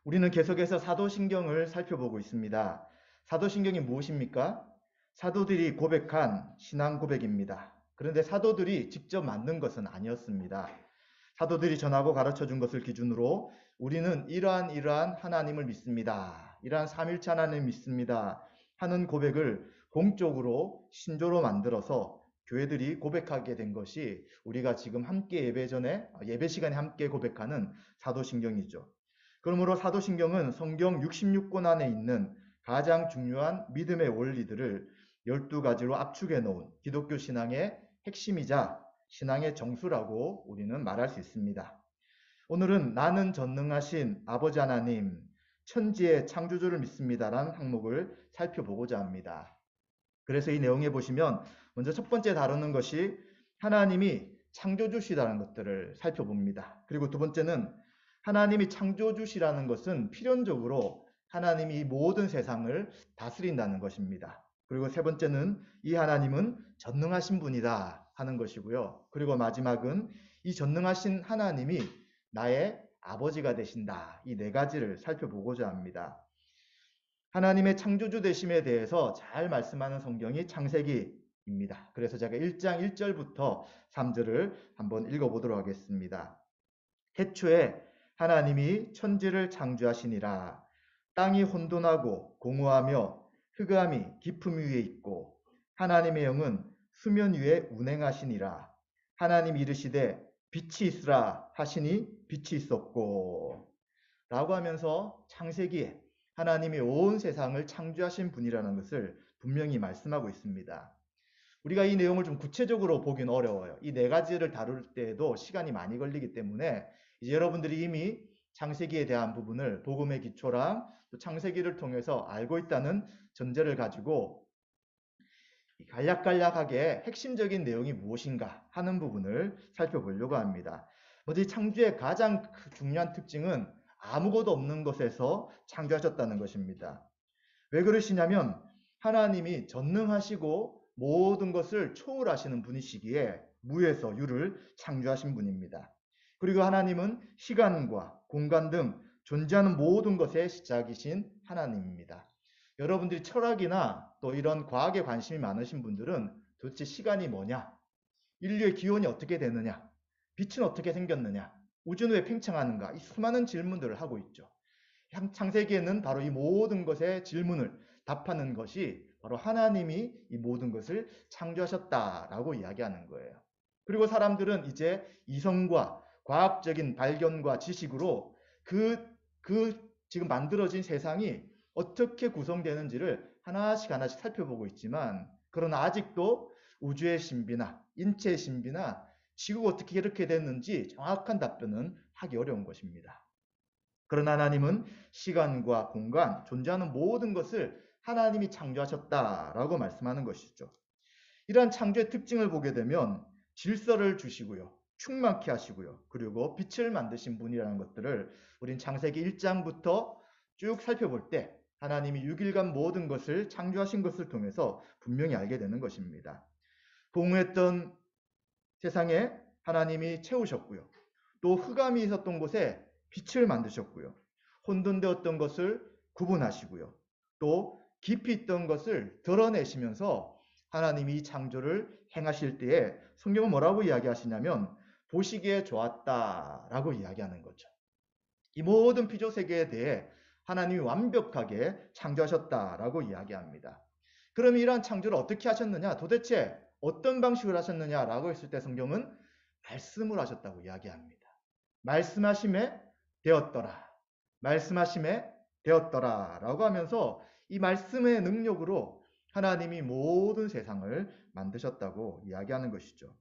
우리는 계속해서 사도신경을 살펴보고 있습니다. 사도신경이 무엇입니까? 사도들이 고백한 신앙 고백입니다. 그런데 사도들이 직접 만든 것은 아니었습니다. 사도들이 전하고 가르쳐 준 것을 기준으로 우리는 이러한 하나님을 믿습니다. 이러한 삼일체 하나님을 믿습니다. 하는 고백을 공적으로 신조로 만들어서 교회들이 고백하게 된 것이 우리가 지금 함께 예배 시간에 함께 고백하는 사도신경이죠. 그러므로 사도신경은 성경 66권 안에 있는 가장 중요한 믿음의 원리들을 12가지로 압축해 놓은 기독교 신앙의 핵심이자 신앙의 정수라고 우리는 말할 수 있습니다. 오늘은 나는 전능하신 아버지 하나님, 천지의 창조주를 믿습니다라는 항목을 살펴보고자 합니다. 그래서 이 내용에 보시면 먼저 첫 번째 다루는 것이 하나님이 창조주시라는 것들을 살펴봅니다. 그리고 두 번째는 하나님이 창조주시라는 것은 필연적으로 하나님이 모든 세상을 다스린다는 것입니다. 그리고 세 번째는 이 하나님은 전능하신 분이다 하는 것이고요. 그리고 마지막은 이 전능하신 하나님이 나의 아버지가 되신다. 이 네 가지를 살펴보고자 합니다. 하나님의 창조주 되심에 대해서 잘 말씀하는 성경이 창세기입니다. 그래서 제가 1장 1절부터 3절을 한번 읽어보도록 하겠습니다. 태초에 하나님이 천지를 창조하시니라. 땅이 혼돈하고 공허하며 흑암이 깊음 위에 있고 하나님의 영은 수면 위에 운행하시니라. 하나님 이르시되 빛이 있으라 하시니 빛이 있었고 라고 하면서 창세기에 하나님이 온 세상을 창조하신 분이라는 것을 분명히 말씀하고 있습니다. 우리가 이 내용을 좀 구체적으로 보긴 어려워요. 이 네 가지를 다룰 때에도 시간이 많이 걸리기 때문에 이제 여러분들이 이미 창세기에 대한 부분을 복음의 기초랑 또 창세기를 통해서 알고 있다는 전제를 가지고 간략간략하게 핵심적인 내용이 무엇인가 하는 부분을 살펴보려고 합니다. 먼저 이 창조의 가장 중요한 특징은 아무것도 없는 것에서 창조하셨다는 것입니다. 왜 그러시냐면 하나님이 전능하시고 모든 것을 초월하시는 분이시기에 무에서 유를 창조하신 분입니다. 그리고 하나님은 시간과 공간 등 존재하는 모든 것의 시작이신 하나님입니다. 여러분들이 철학이나 또 이런 과학에 관심이 많으신 분들은 도대체 시간이 뭐냐? 인류의 기원이 어떻게 되느냐? 빛은 어떻게 생겼느냐? 우주는 왜 팽창하는가? 이 수많은 질문들을 하고 있죠. 창세기에는 바로 이 모든 것의 질문을 답하는 것이 바로 하나님이 이 모든 것을 창조하셨다라고 이야기하는 거예요. 그리고 사람들은 이제 이성과 과학적인 발견과 지식으로 그 지금 만들어진 세상이 어떻게 구성되는지를 하나씩 살펴보고 있지만, 그러나 아직도 우주의 신비나 인체의 신비나 지구가 어떻게 이렇게 됐는지 정확한 답변은 하기 어려운 것입니다. 그러나 하나님은 시간과 공간, 존재하는 모든 것을 하나님이 창조하셨다라고 말씀하는 것이죠. 이러한 창조의 특징을 보게 되면 질서를 주시고요, 충만케 하시고요, 그리고 빛을 만드신 분이라는 것들을 우린 창세기 1장부터 쭉 살펴볼 때 하나님이 6일간 모든 것을 창조하신 것을 통해서 분명히 알게 되는 것입니다. 공허했던 세상에 하나님이 채우셨고요, 또 흑암이 있었던 곳에 빛을 만드셨고요, 혼돈되었던 것을 구분하시고요, 또 깊이 있던 것을 드러내시면서 하나님이 창조를 행하실 때에 성경은 뭐라고 이야기하시냐면 보시기에 좋았다라고 이야기하는 거죠. 이 모든 피조 세계에 대해 하나님이 완벽하게 창조하셨다라고 이야기합니다. 그럼 이러한 창조를 어떻게 하셨느냐? 도대체 어떤 방식으로 하셨느냐라고 했을 때 성경은 말씀을 하셨다고 이야기합니다. 말씀하심에 되었더라. 말씀하심에 되었더라 라고 하면서 이 말씀의 능력으로 하나님이 모든 세상을 만드셨다고 이야기하는 것이죠.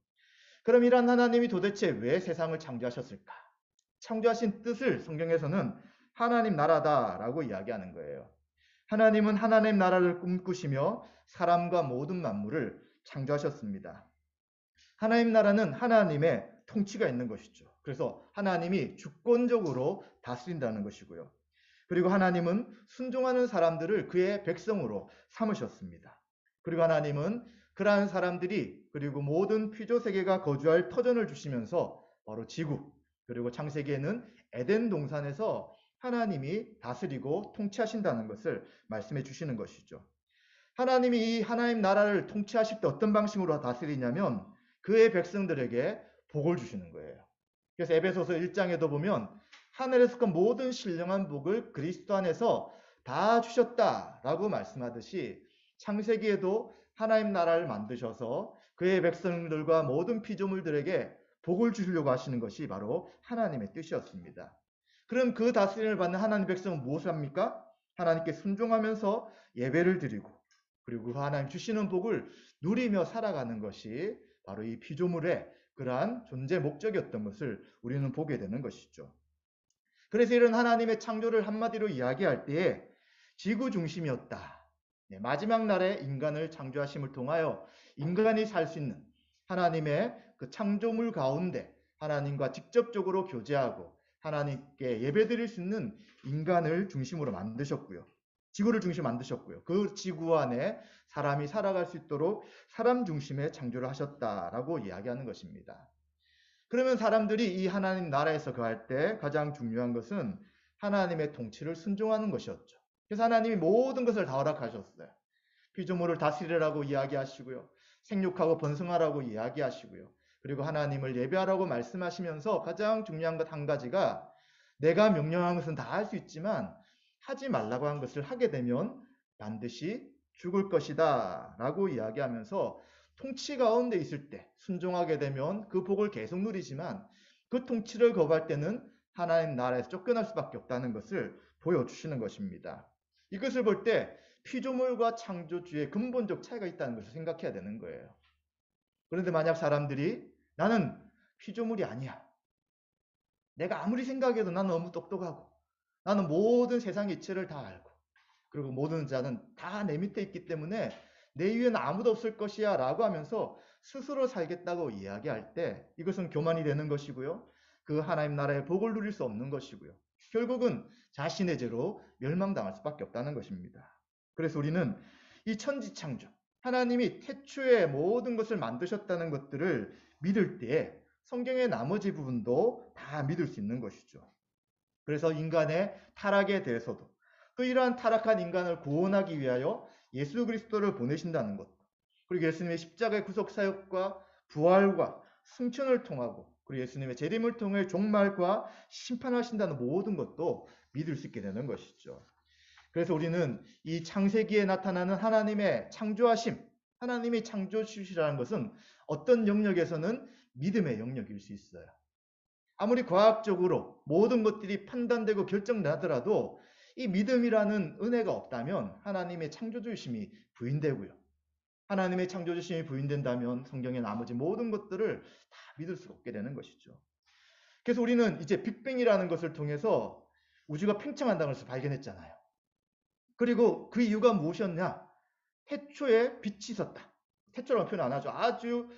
그럼 이런 하나님이 도대체 왜 세상을 창조하셨을까? 창조하신 뜻을 성경에서는 하나님 나라다라고 이야기하는 거예요. 하나님은 하나님 나라를 꿈꾸시며 사람과 모든 만물을 창조하셨습니다. 하나님 나라는 하나님의 통치가 있는 것이죠. 그래서 하나님이 주권적으로 다스린다는 것이고요. 그리고 하나님은 순종하는 사람들을 그의 백성으로 삼으셨습니다. 그리고 하나님은 그러한 사람들이 그리고 모든 피조 세계가 거주할 터전을 주시면서 바로 지구, 그리고 창세기에는 에덴 동산에서 하나님이 다스리고 통치하신다는 것을 말씀해 주시는 것이죠. 하나님이 이 하나님 나라를 통치하실 때 어떤 방식으로 다스리냐면 그의 백성들에게 복을 주시는 거예요. 그래서 에베소서 1장에도 보면 하늘에서 그 모든 신령한 복을 그리스도 안에서 다 주셨다라고 말씀하듯이 창세기에도 하나님 나라를 만드셔서 그의 백성들과 모든 피조물들에게 복을 주시려고 하시는 것이 바로 하나님의 뜻이었습니다. 그럼 그 다스림을 받는 하나님 백성은 무엇을 합니까? 하나님께 순종하면서 예배를 드리고 그리고 하나님 주시는 복을 누리며 살아가는 것이 바로 이 피조물의 그러한 존재 목적이었던 것을 우리는 보게 되는 것이죠. 그래서 이런 하나님의 창조를 한마디로 이야기할 때에 지구 중심이었다. 마지막 날에 인간을 창조하심을 통하여 인간이 살 수 있는 하나님의 그 창조물 가운데 하나님과 직접적으로 교제하고 하나님께 예배드릴 수 있는 인간을 중심으로 만드셨고요. 지구를 중심으로 만드셨고요. 그 지구 안에 사람이 살아갈 수 있도록 사람 중심의 창조를 하셨다라고 이야기하는 것입니다. 그러면 사람들이 이 하나님 나라에서 거할 때 가장 중요한 것은 하나님의 통치를 순종하는 것이었죠. 그래서 하나님이 모든 것을 다 허락하셨어요. 피조물을 다스리라고 이야기하시고요. 생육하고 번성하라고 이야기하시고요. 그리고 하나님을 예배하라고 말씀하시면서 가장 중요한 것 한 가지가 내가 명령한 것은 다 할 수 있지만 하지 말라고 한 것을 하게 되면 반드시 죽을 것이다 라고 이야기하면서 통치 가운데 있을 때 순종하게 되면 그 복을 계속 누리지만 그 통치를 거부할 때는 하나님 나라에서 쫓겨날 수밖에 없다는 것을 보여주시는 것입니다. 이것을 볼 때 피조물과 창조주의 근본적 차이가 있다는 것을 생각해야 되는 거예요. 그런데 만약 사람들이 나는 피조물이 아니야. 내가 아무리 생각해도 나는 너무 똑똑하고 나는 모든 세상의 이치를 다 알고 그리고 모든 자는 다 내 밑에 있기 때문에 내 위에는 아무도 없을 것이야 라고 하면서 스스로 살겠다고 이야기할 때 이것은 교만이 되는 것이고요. 그 하나님 나라의 복을 누릴 수 없는 것이고요. 결국은 자신의 죄로 멸망당할 수밖에 없다는 것입니다. 그래서 우리는 이 천지창조, 하나님이 태초에 모든 것을 만드셨다는 것들을 믿을 때에 성경의 나머지 부분도 다 믿을 수 있는 것이죠. 그래서 인간의 타락에 대해서도 또 이러한 타락한 인간을 구원하기 위하여 예수 그리스도를 보내신다는 것, 그리고 예수님의 십자가의 구속 사역과 부활과 승천을 통하고 그리고 예수님의 재림을 통해 종말과 심판하신다는 모든 것도 믿을 수 있게 되는 것이죠. 그래서 우리는 이 창세기에 나타나는 하나님의 창조하심, 하나님이 창조주시라는 것은 어떤 영역에서는 믿음의 영역일 수 있어요. 아무리 과학적으로 모든 것들이 판단되고 결정나더라도 이 믿음이라는 은혜가 없다면 하나님의 창조주심이 부인되고요. 하나님의 창조주심이 부인된다면 성경의 나머지 모든 것들을 다 믿을 수 없게 되는 것이죠. 그래서 우리는 이제 빅뱅이라는 것을 통해서 우주가 팽창한다는 것을 발견했잖아요. 그리고 그 이유가 무엇이었냐? 태초에 빛이 있었다. 태초라고 표현 안 하죠. 아주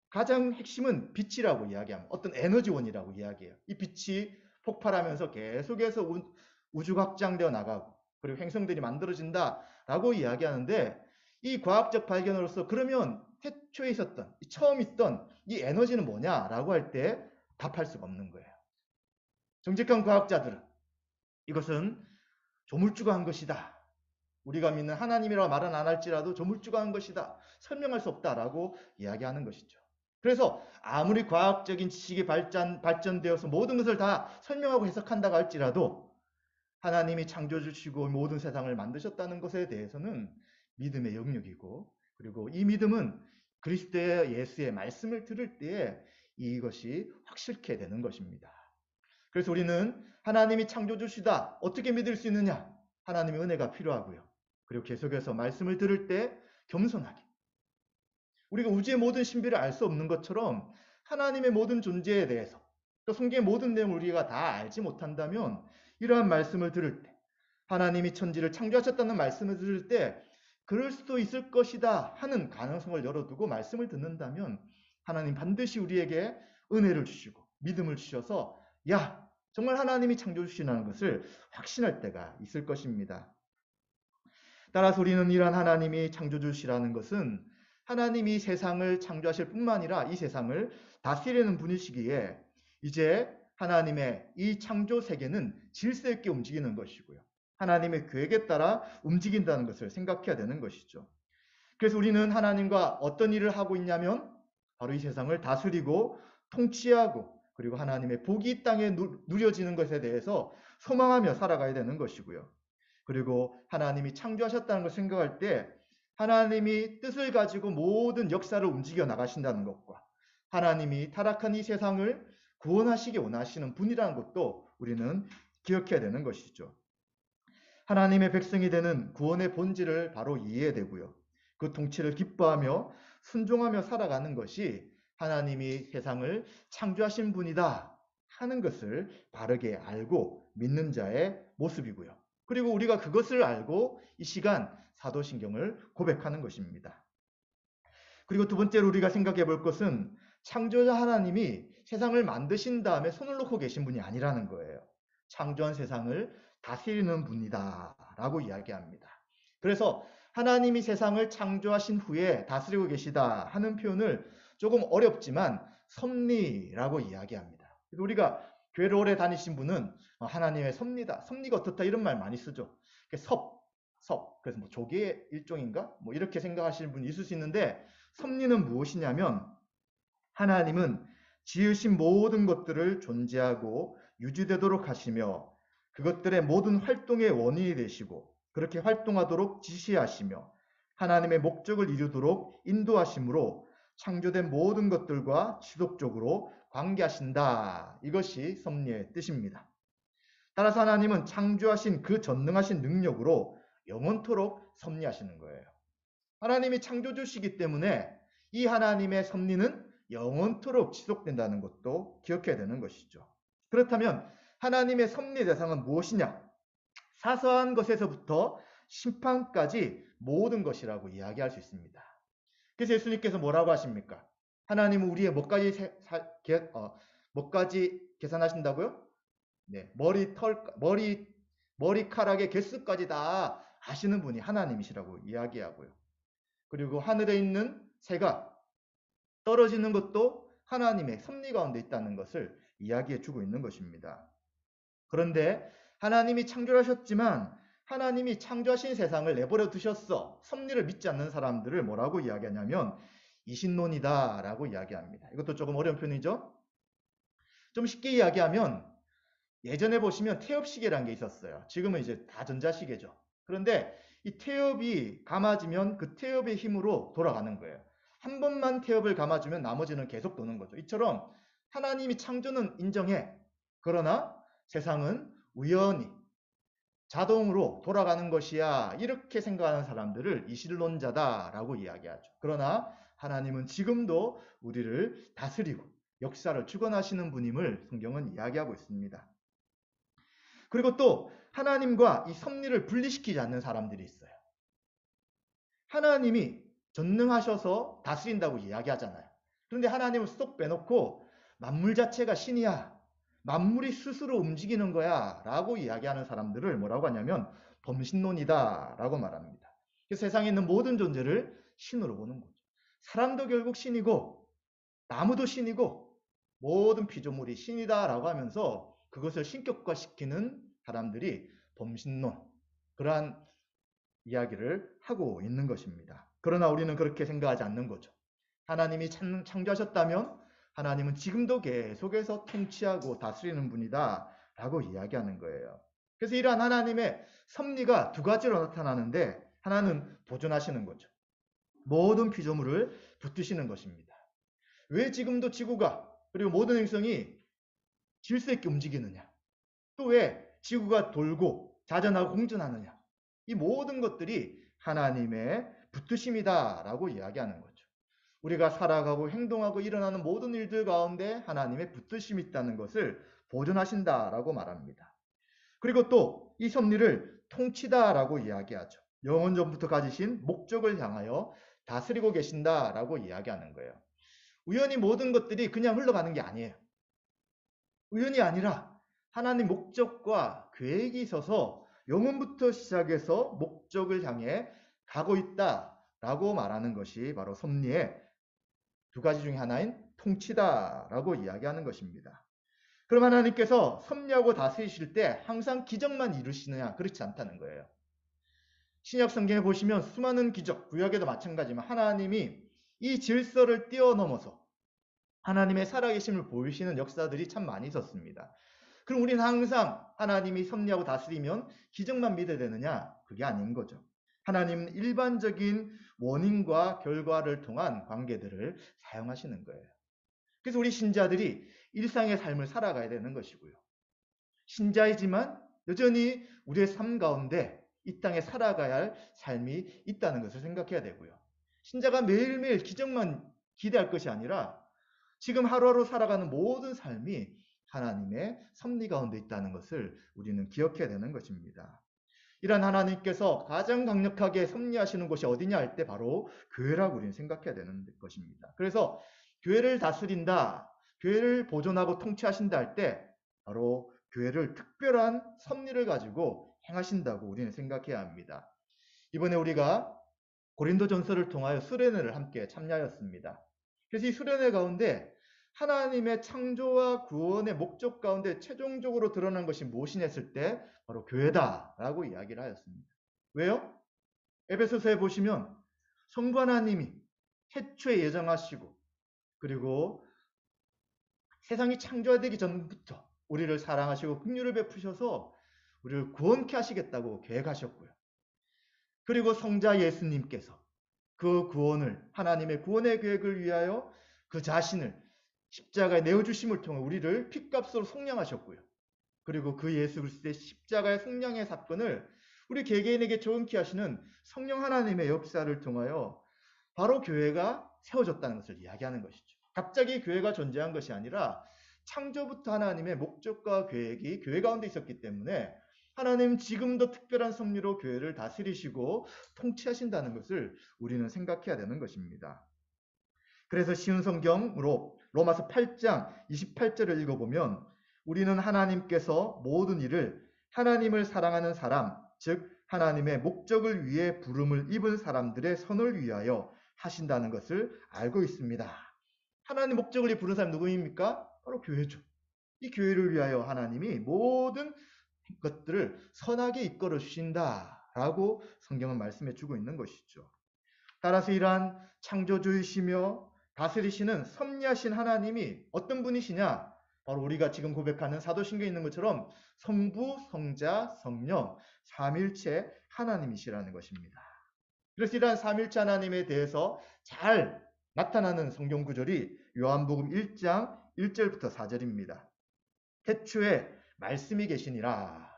가장 핵심은 빛이라고 이야기합니다. 어떤 에너지원이라고 이야기해요. 이 빛이 폭발하면서 계속해서 우주가 확장되어 나가고 그리고 행성들이 만들어진다라고 이야기하는데 이 과학적 발견으로서 그러면 태초에 있었던 처음 있던 이 에너지는 뭐냐라고 할 때 답할 수가 없는 거예요. 정직한 과학자들은 이것은 조물주가 한 것이다. 우리가 믿는 하나님이라고 말은 안 할지라도 조물주가 한 것이다. 설명할 수 없다라고 이야기하는 것이죠. 그래서 아무리 과학적인 지식이 발전되어서 모든 것을 다 설명하고 해석한다고 할지라도 하나님이 창조주시고 모든 세상을 만드셨다는 것에 대해서는 믿음의 영역이고 그리고 이 믿음은 그리스도의 예수의 말씀을 들을 때에 이것이 확실케 되는 것입니다. 그래서 우리는 하나님이 창조주시다. 어떻게 믿을 수 있느냐? 하나님의 은혜가 필요하고요. 그리고 계속해서 말씀을 들을 때 겸손하게. 우리가 우주의 모든 신비를 알 수 없는 것처럼 하나님의 모든 존재에 대해서 또 성경의 모든 내용을 우리가 다 알지 못한다면 이러한 말씀을 들을 때 하나님이 천지를 창조하셨다는 말씀을 들을 때 그럴 수도 있을 것이다 하는 가능성을 열어두고 말씀을 듣는다면 하나님 반드시 우리에게 은혜를 주시고 믿음을 주셔서 야 정말 하나님이 창조주시라는 것을 확신할 때가 있을 것입니다. 따라서 우리는 이러한 하나님이 창조주시라는 것은 하나님이 세상을 창조하실 뿐만 아니라 이 세상을 다스리는 분이시기에 이제 하나님의 이 창조 세계는 질서 있게 움직이는 것이고요. 하나님의 계획에 따라 움직인다는 것을 생각해야 되는 것이죠. 그래서 우리는 하나님과 어떤 일을 하고 있냐면 바로 이 세상을 다스리고 통치하고 그리고 하나님의 복이 이 땅에 누려지는 것에 대해서 소망하며 살아가야 되는 것이고요. 그리고 하나님이 창조하셨다는 것을 생각할 때 하나님이 뜻을 가지고 모든 역사를 움직여 나가신다는 것과 하나님이 타락한 이 세상을 구원하시기 원하시는 분이라는 것도 우리는 기억해야 되는 것이죠. 하나님의 백성이 되는 구원의 본질을 바로 이해해야 되고요. 그 통치를 기뻐하며 순종하며 살아가는 것이 하나님이 세상을 창조하신 분이다 하는 것을 바르게 알고 믿는 자의 모습이고요. 그리고 우리가 그것을 알고 이 시간 사도신경을 고백하는 것입니다. 그리고 두 번째로 우리가 생각해 볼 것은 창조자 하나님이 세상을 만드신 다음에 손을 놓고 계신 분이 아니라는 거예요. 창조한 세상을 다스리는 분이다 라고 이야기합니다. 그래서 하나님이 세상을 창조하신 후에 다스리고 계시다 하는 표현을 조금 어렵지만 섭리라고 이야기합니다. 우리가 교회를 오래 다니신 분은 하나님의 섭리다, 섭리가 어떻다 이런 말 많이 쓰죠. 그래서 뭐 조개의 일종인가? 뭐 이렇게 생각하시는 분이 있을 수 있는데 섭리는 무엇이냐면 하나님은 지으신 모든 것들을 존재하고 유지되도록 하시며 그것들의 모든 활동의 원인이 되시고 그렇게 활동하도록 지시하시며 하나님의 목적을 이루도록 인도하심으로 창조된 모든 것들과 지속적으로 관계하신다. 이것이 섭리의 뜻입니다. 따라서 하나님은 창조하신 그 전능하신 능력으로 영원토록 섭리하시는 거예요. 하나님이 창조주시기 때문에 이 하나님의 섭리는 영원토록 지속된다는 것도 기억해야 되는 것이죠. 그렇다면 하나님의 섭리 대상은 무엇이냐? 사소한 것에서부터 심판까지 모든 것이라고 이야기할 수 있습니다. 그래서 예수님께서 뭐라고 하십니까? 하나님은 우리의 뭐까지 계산하신다고요? 네, 머리카락의 개수까지 다 아시는 분이 하나님이시라고 이야기하고요. 그리고 하늘에 있는 새가 떨어지는 것도 하나님의 섭리 가운데 있다는 것을 이야기해 주고 있는 것입니다. 그런데 하나님이 창조하셨지만 하나님이 창조하신 세상을 내버려 두셨어. 섭리를 믿지 않는 사람들을 뭐라고 이야기하냐면 이신론이다 라고 이야기합니다. 이것도 조금 어려운 표현이죠. 좀 쉽게 이야기하면 예전에 보시면 태엽시계라는 게 있었어요. 지금은 이제 다 전자시계죠. 그런데 이 태엽이 감아지면 그 태엽의 힘으로 돌아가는 거예요. 한 번만 태엽을 감아주면 나머지는 계속 도는 거죠. 이처럼 하나님이 창조는 인정해. 그러나 세상은 우연히 자동으로 돌아가는 것이야. 이렇게 생각하는 사람들을 이신론자다라고 이야기하죠. 그러나 하나님은 지금도 우리를 다스리고 역사를 주관하시는 분임을 성경은 이야기하고 있습니다. 그리고 또 하나님과 이 섭리를 분리시키지 않는 사람들이 있어요. 하나님이 전능하셔서 다스린다고 이야기하잖아요. 그런데 하나님을 쏙 빼놓고 만물 자체가 신이야. 만물이 스스로 움직이는 거야 라고 이야기하는 사람들을 뭐라고 하냐면 범신론이다 라고 말합니다. 세상에 있는 모든 존재를 신으로 보는 거죠. 사람도 결국 신이고 나무도 신이고 모든 피조물이 신이다 라고 하면서 그것을 신격화시키는 사람들이 범신론, 그러한 이야기를 하고 있는 것입니다. 그러나 우리는 그렇게 생각하지 않는 거죠. 하나님이 창조하셨다면 하나님은 지금도 계속해서 통치하고 다스리는 분이다 라고 이야기하는 거예요. 그래서 이러한 하나님의 섭리가 두 가지로 나타나는데 하나는 보존하시는 거죠. 모든 피조물을 붙드시는 것입니다. 왜 지금도 지구가 그리고 모든 행성이 질서 있게 움직이느냐? 또 왜 지구가 돌고 자전하고 공전하느냐? 이 모든 것들이 하나님의 붙드심이다라고 이야기하는 거죠. 우리가 살아가고 행동하고 일어나는 모든 일들 가운데 하나님의 붙드심이 있다는 것을 보존하신다라고 말합니다. 그리고 또 이 섭리를 통치다라고 이야기하죠. 영원 전부터 가지신 목적을 향하여 다스리고 계신다라고 이야기하는 거예요. 우연히 모든 것들이 그냥 흘러가는 게 아니에요. 우연이 아니라 하나님 목적과 계획이 있어서 영원부터 시작해서 목적을 향해 가고 있다라고 말하는 것이 바로 섭리의 두 가지 중에 하나인 통치다라고 이야기하는 것입니다. 그럼 하나님께서 섭리하고 다스리실 때 항상 기적만 이루시느냐? 그렇지 않다는 거예요. 신약 성경에 보시면 수많은 기적, 구약에도 마찬가지지만 하나님이 이 질서를 뛰어넘어서 하나님의 살아계심을 보이시는 역사들이 참 많이 있었습니다. 그럼 우리는 항상 하나님이 섭리하고 다스리면 기적만 믿어야 되느냐? 그게 아닌 거죠. 하나님은 일반적인 원인과 결과를 통한 관계들을 사용하시는 거예요. 그래서 우리 신자들이 일상의 삶을 살아가야 되는 것이고요. 신자이지만 여전히 우리의 삶 가운데 이 땅에 살아가야 할 삶이 있다는 것을 생각해야 되고요. 신자가 매일매일 기적만 기대할 것이 아니라 지금 하루하루 살아가는 모든 삶이 하나님의 섭리 가운데 있다는 것을 우리는 기억해야 되는 것입니다. 이런 하나님께서 가장 강력하게 섭리하시는 곳이 어디냐 할 때 바로 교회라고 우리는 생각해야 되는 것입니다. 그래서 교회를 다스린다, 교회를 보존하고 통치하신다 할 때 바로 교회를 특별한 섭리를 가지고 행하신다고 우리는 생각해야 합니다. 이번에 우리가 고린도전서를 통하여 수련회를 함께 참여하였습니다. 그래서 이 수련회 가운데 하나님의 창조와 구원의 목적 가운데 최종적으로 드러난 것이 무엇이냐 했을 때 바로 교회다라고 이야기를 하였습니다. 왜요? 에베소서에 보시면 성부 하나님이 태초에 예정하시고 그리고 세상이 창조되기 전부터 우리를 사랑하시고 긍휼을 베푸셔서 우리를 구원케 하시겠다고 계획하셨고요. 그리고 성자 예수님께서 그 구원을 하나님의 구원의 계획을 위하여 그 자신을 십자가에 내어주심을 통해 우리를 핏값으로 속량하셨고요. 그리고 그 예수 그리스도의 십자가의 속량의 사건을 우리 개개인에게 정확히 하시는 성령 하나님의 역사를 통하여 바로 교회가 세워졌다는 것을 이야기하는 것이죠. 갑자기 교회가 존재한 것이 아니라 창조부터 하나님의 목적과 계획이 교회 가운데 있었기 때문에 하나님 지금도 특별한 섭리로 교회를 다스리시고 통치하신다는 것을 우리는 생각해야 되는 것입니다. 그래서 쉬운 성경으로 로마서 8장 28절을 읽어보면 우리는 하나님께서 모든 일을 하나님을 사랑하는 사람, 즉 하나님의 목적을 위해 부름을 입은 사람들의 선을 위하여 하신다는 것을 알고 있습니다. 하나님 목적을 위해 부른 사람 누구입니까? 바로 교회죠. 이 교회를 위하여 하나님이 모든 것들을 선하게 이끌어 주신다라고 성경은 말씀해 주고 있는 것이죠. 따라서 이러한 창조주이시며 다스리시는 섭리하신 하나님이 어떤 분이시냐? 바로 우리가 지금 고백하는 사도신경에 있는 것처럼 성부, 성자, 성령, 삼일체 하나님이시라는 것입니다. 그래서 이러한 삼일체 하나님에 대해서 잘 나타나는 성경 구절이 요한복음 1장 1절부터 4절입니다. 태초에 말씀이 계시니라.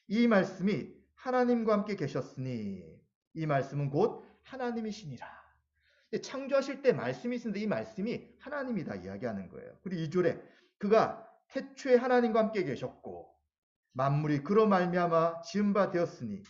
이 말씀이 하나님과 함께 계셨으니 이 말씀은 곧 하나님이시니라. 창조하실 때 말씀이 있는데 이 말씀이 하나님이다 이야기하는 거예요. 그리고 2절에 그가 태초에 하나님과 함께 계셨고 만물이 그로 말미암아 지은 바 되었으니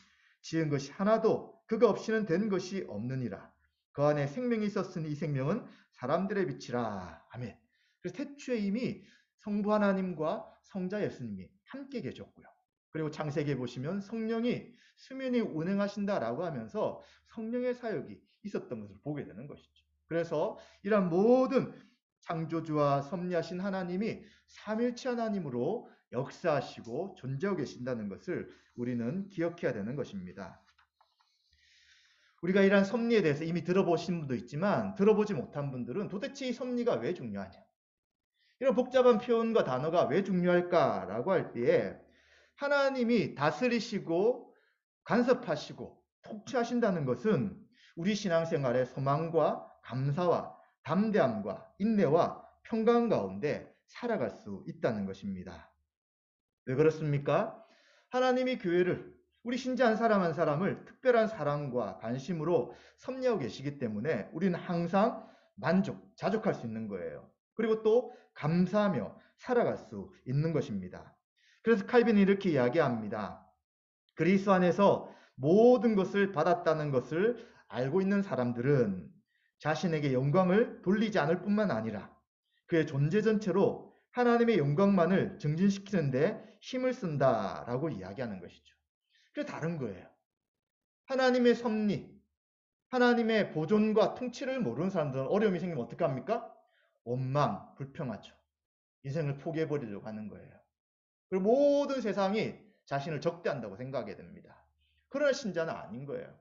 지은 것이 하나도 그가 없이는 된 것이 없느니라. 그 안에 생명이 있었으니 이 생명은 사람들의 빛이라. 아멘. 그래서 태초에 이미 성부 하나님과 성자 예수님이 함께 계셨고요. 그리고 창세기에 보시면 성령이 수면이 운행하신다라고 하면서 성령의 사역이 있었던 것을 보게 되는 것이죠. 그래서 이런 모든 창조주와 섭리하신 하나님이 삼일체 하나님으로 역사하시고 존재하고 계신다는 것을 우리는 기억해야 되는 것입니다. 우리가 이러한 섭리에 대해서 이미 들어보신 분도 있지만 들어보지 못한 분들은 도대체 이 섭리가 왜 중요하냐? 이런 복잡한 표현과 단어가 왜 중요할까라고 할 때에 하나님이 다스리시고 간섭하시고 통치하신다는 것은 우리 신앙생활의 소망과 감사와 담대함과 인내와 평강 가운데 살아갈 수 있다는 것입니다. 왜 그렇습니까? 하나님이 교회를 우리 신자 한 사람 한 사람을 특별한 사랑과 관심으로 섭리하고 계시기 때문에 우리는 항상 자족할 수 있는 거예요. 그리고 또 감사하며 살아갈 수 있는 것입니다. 그래서 칼빈은 이렇게 이야기합니다. 그리스도 안에서 모든 것을 받았다는 것을 알고 있는 사람들은 자신에게 영광을 돌리지 않을 뿐만 아니라 그의 존재 전체로 하나님의 영광만을 증진시키는데 힘을 쓴다라고 이야기하는 것이죠. 그게 다른 거예요. 하나님의 섭리, 하나님의 보존과 통치를 모르는 사람들은 어려움이 생기면 어떡합니까? 원망, 불평하죠. 인생을 포기해버리려고 하는 거예요. 그리고 모든 세상이 자신을 적대한다고 생각하게 됩니다. 그러나 신자는 아닌 거예요.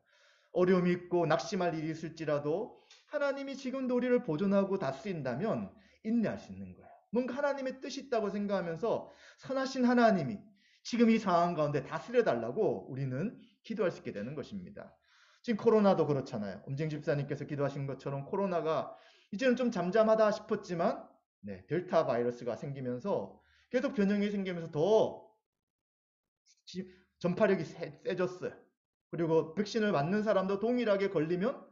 어려움이 있고 낙심할 일이 있을지라도 하나님이 지금도 우리를 보존하고 다스린다면 인내할 수 있는 거예요. 뭔가 하나님의 뜻이 있다고 생각하면서 선하신 하나님이 지금 이 상황 가운데 다스려달라고 우리는 기도할 수 있게 되는 것입니다. 지금 코로나도 그렇잖아요. 엄정 집사님께서 기도하신 것처럼 코로나가 이제는 좀 잠잠하다 싶었지만 델타 바이러스가 생기면서 계속 변형이 생기면서 더 전파력이 세졌어요. 그리고 백신을 맞는 사람도 동일하게 걸리면